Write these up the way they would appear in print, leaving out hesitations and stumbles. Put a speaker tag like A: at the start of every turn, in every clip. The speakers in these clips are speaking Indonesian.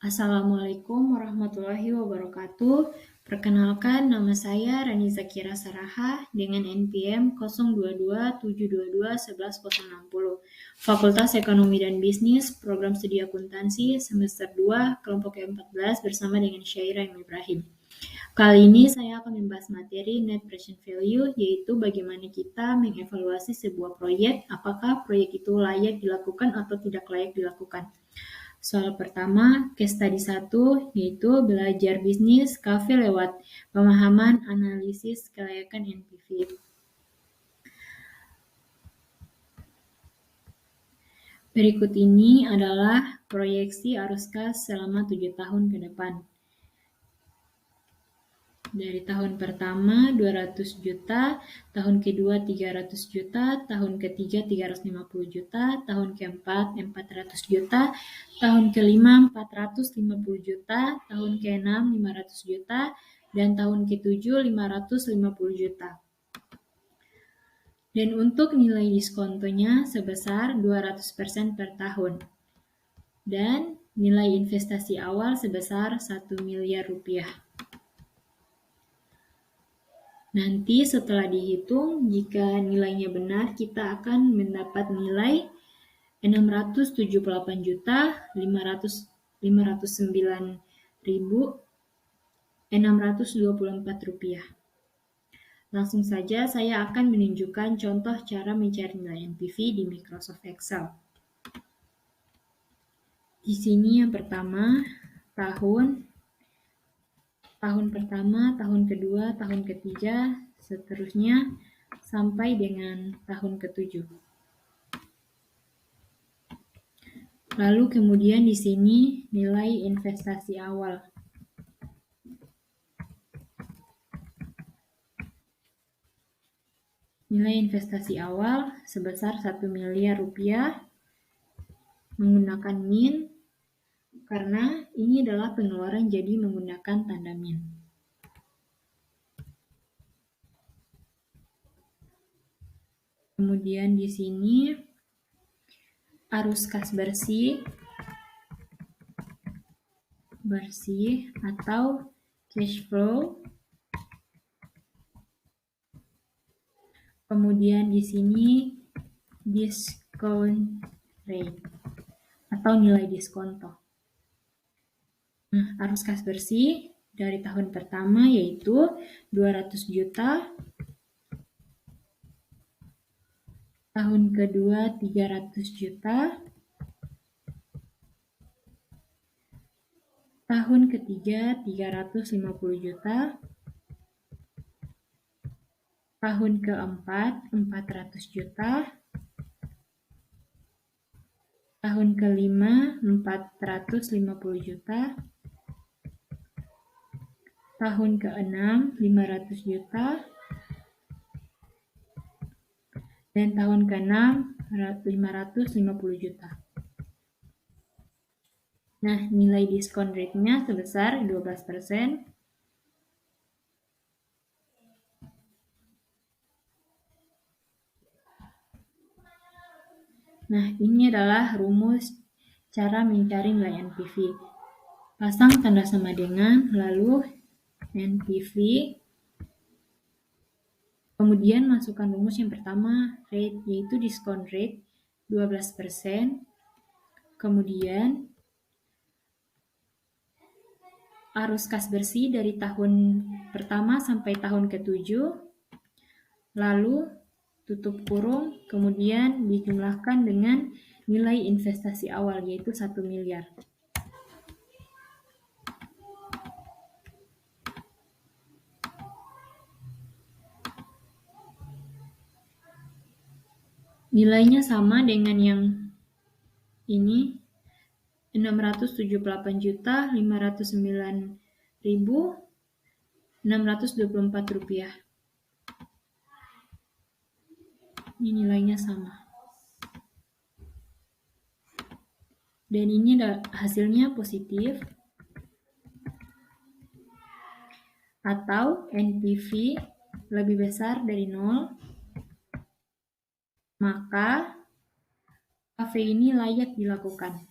A: Assalamualaikum warahmatullahi wabarakatuh. Perkenalkan, nama saya Rani Zakira Saraha dengan NPM 0227221160. Fakultas Ekonomi dan Bisnis, Program Studi Akuntansi, semester 2, kelompok ke-14 bersama dengan Syaira Ibrahim. Kali ini saya akan membahas materi Net Present Value, yaitu bagaimana kita mengevaluasi sebuah proyek, apakah proyek itu layak dilakukan atau tidak layak dilakukan. Soal pertama, case study 1, yaitu belajar bisnis kafe lewat pemahaman analisis kelayakan NPV. Berikut ini adalah proyeksi arus kas selama 7 tahun ke depan. Dari tahun pertama 200 juta, tahun kedua 300 juta, tahun ketiga 350 juta, tahun keempat 400 juta, tahun kelima 450 juta, tahun keenam 500 juta, dan tahun ketujuh 550 juta. Dan untuk nilai diskontonya sebesar 200% per tahun. Dan nilai investasi awal sebesar 1 miliar rupiah. Nanti setelah dihitung, jika nilainya benar, kita akan mendapat nilai 678.509.624 rupiah. Langsung saja saya akan menunjukkan contoh cara mencari nilai NPV di Microsoft Excel. Di sini yang pertama, tahun pertama, tahun kedua, tahun ketiga, seterusnya sampai dengan tahun ketujuh. Lalu kemudian di sini nilai investasi awal. Nilai investasi awal sebesar 1 miliar rupiah menggunakan min, karena ini adalah pengeluaran jadi menggunakan tanda min. Kemudian di sini arus kas bersih atau cash flow. Kemudian di sini discount rate atau nilai diskonto. Nah, arus kas bersih dari tahun pertama yaitu 200 juta, tahun kedua 300 juta, tahun ketiga 350 juta, tahun keempat 400 juta, tahun kelima 450 juta, tahun keenam 500 juta, dan tahun keenam 550 juta. Nah, nilai diskon rate-nya sebesar 12%. Nah, ini adalah rumus cara mencari nilai NPV. Pasang tanda sama dengan, lalu NPV, kemudian masukkan rumus yang pertama, rate, yaitu diskon rate 12%, kemudian arus kas bersih dari tahun pertama sampai tahun ke-7, lalu tutup kurung, kemudian dijumlahkan dengan nilai investasi awal, yaitu 1 miliar. Nilainya sama dengan yang ini, 678.509.624 rupiah. Ini nilainya sama. Dan ini hasilnya positif. Atau NPV lebih besar dari 0, maka kafe ini layak dilakukan.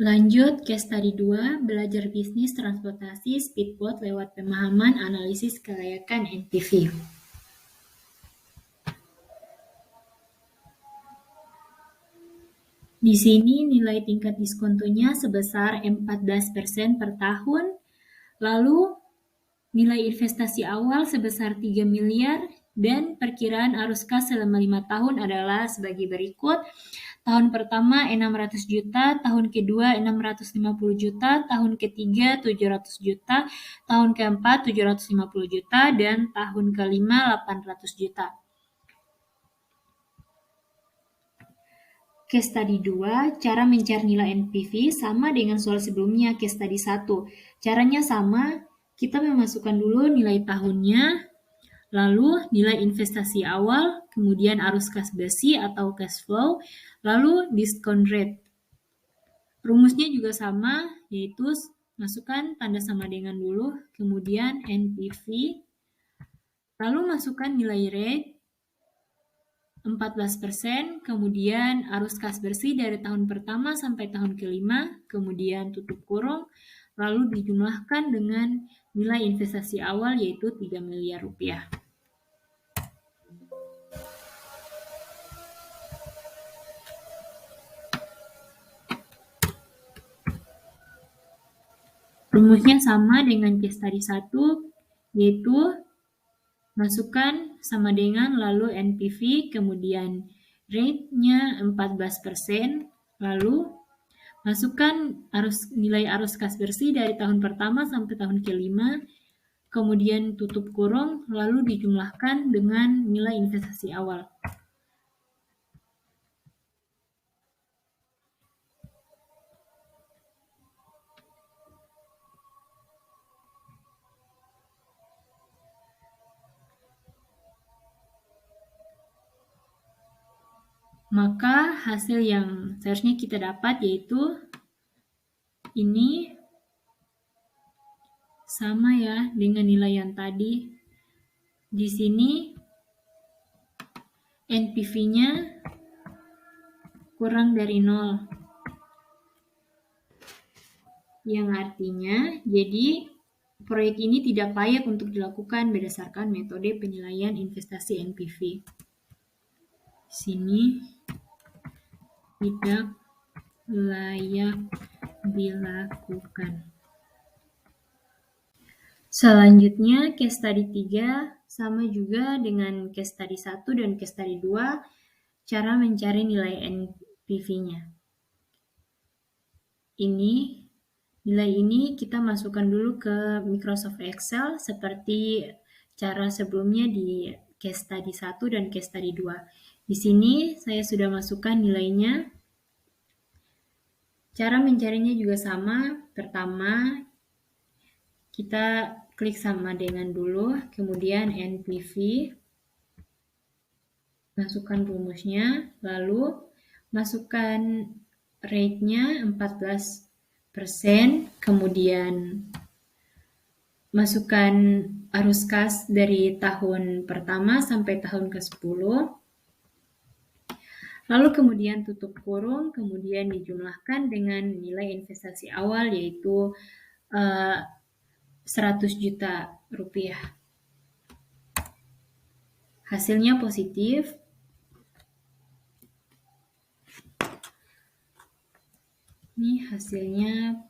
A: Lanjut, case study 2, belajar bisnis transportasi speedboat lewat pemahaman analisis kelayakan NPV. Di sini nilai tingkat diskontonya sebesar 14% per tahun, lalu nilai investasi awal sebesar 3 miliar, dan perkiraan arus kas selama 5 tahun adalah sebagai berikut. Tahun pertama 600 juta, tahun kedua 650 juta, tahun ketiga 700 juta, tahun keempat 750 juta, dan tahun kelima 800 juta. Case study 2, cara mencari nilai NPV sama dengan soal sebelumnya, case study 1. Caranya sama, kita memasukkan dulu nilai tahunnya, lalu nilai investasi awal, kemudian arus kas besi atau cash flow, lalu discount rate. Rumusnya juga sama, yaitu masukkan tanda sama dengan dulu, kemudian NPV, lalu masukkan nilai rate 14%, kemudian arus kas bersih dari tahun pertama sampai tahun kelima, kemudian tutup kurung, lalu dijumlahkan dengan nilai investasi awal yaitu 3 miliar rupiah. Rumusnya sama dengan case study 1, yaitu masukkan sama dengan lalu NPV, kemudian rate-nya 14%, lalu masukkan nilai arus kas bersih dari tahun pertama sampai tahun kelima, kemudian tutup kurung, lalu dijumlahkan dengan nilai investasi awal. Maka hasil yang seharusnya kita dapat yaitu ini sama ya dengan nilai yang tadi. Di sini NPV-nya kurang dari 0. Yang artinya, jadi proyek ini tidak layak untuk dilakukan berdasarkan metode penilaian investasi NPV. Di sini tidak layak dilakukan. Selanjutnya, case study 3 sama juga dengan case study 1 dan case study 2, cara mencari nilai NPV-nya. Nilai ini kita masukkan dulu ke Microsoft Excel seperti cara sebelumnya di case study 1 dan case study 2. Di sini saya sudah masukkan nilainya. Cara mencarinya juga sama. Pertama, kita klik sama dengan dulu, kemudian NPV, masukkan rumusnya, lalu masukkan rate-nya 14%, kemudian masukkan arus kas dari tahun pertama sampai tahun ke-10, lalu kemudian tutup kurung, kemudian dijumlahkan dengan nilai investasi awal yaitu 100 juta rupiah. Hasilnya positif. Ini hasilnya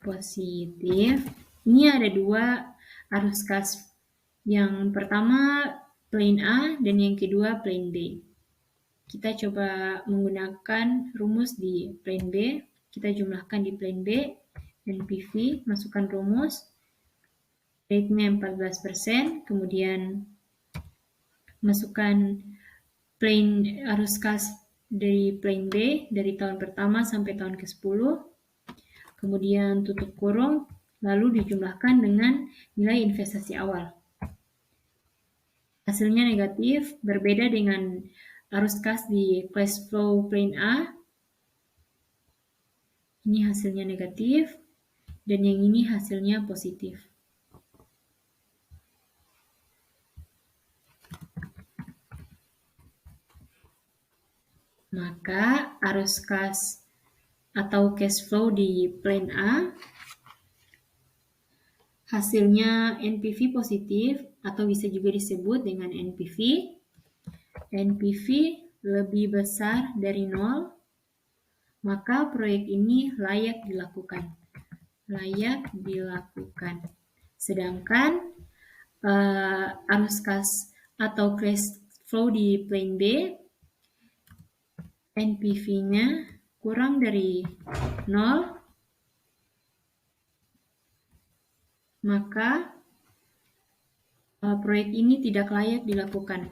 A: positif. Ini ada 2 arus kas. Yang pertama plane A dan yang kedua plane B. Kita coba menggunakan rumus di plane B. Kita jumlahkan di plane B, NPV, masukkan rumus. Rate-nya 14%, kemudian masukkan arus kas dari plane B dari tahun pertama sampai tahun ke-10, kemudian tutup kurung, lalu dijumlahkan dengan nilai investasi awal. Hasilnya negatif, berbeda dengan arus kas di cash flow plane A. Ini hasilnya negatif, dan yang ini hasilnya positif. Maka arus kas atau cash flow di plan A, hasilnya NPV positif atau bisa juga disebut dengan NPV. NPV lebih besar dari 0, maka proyek ini layak dilakukan. Sedangkan arus kas atau cash flow di plan B, NPV-nya kurang dari 0, maka proyek ini tidak layak dilakukan.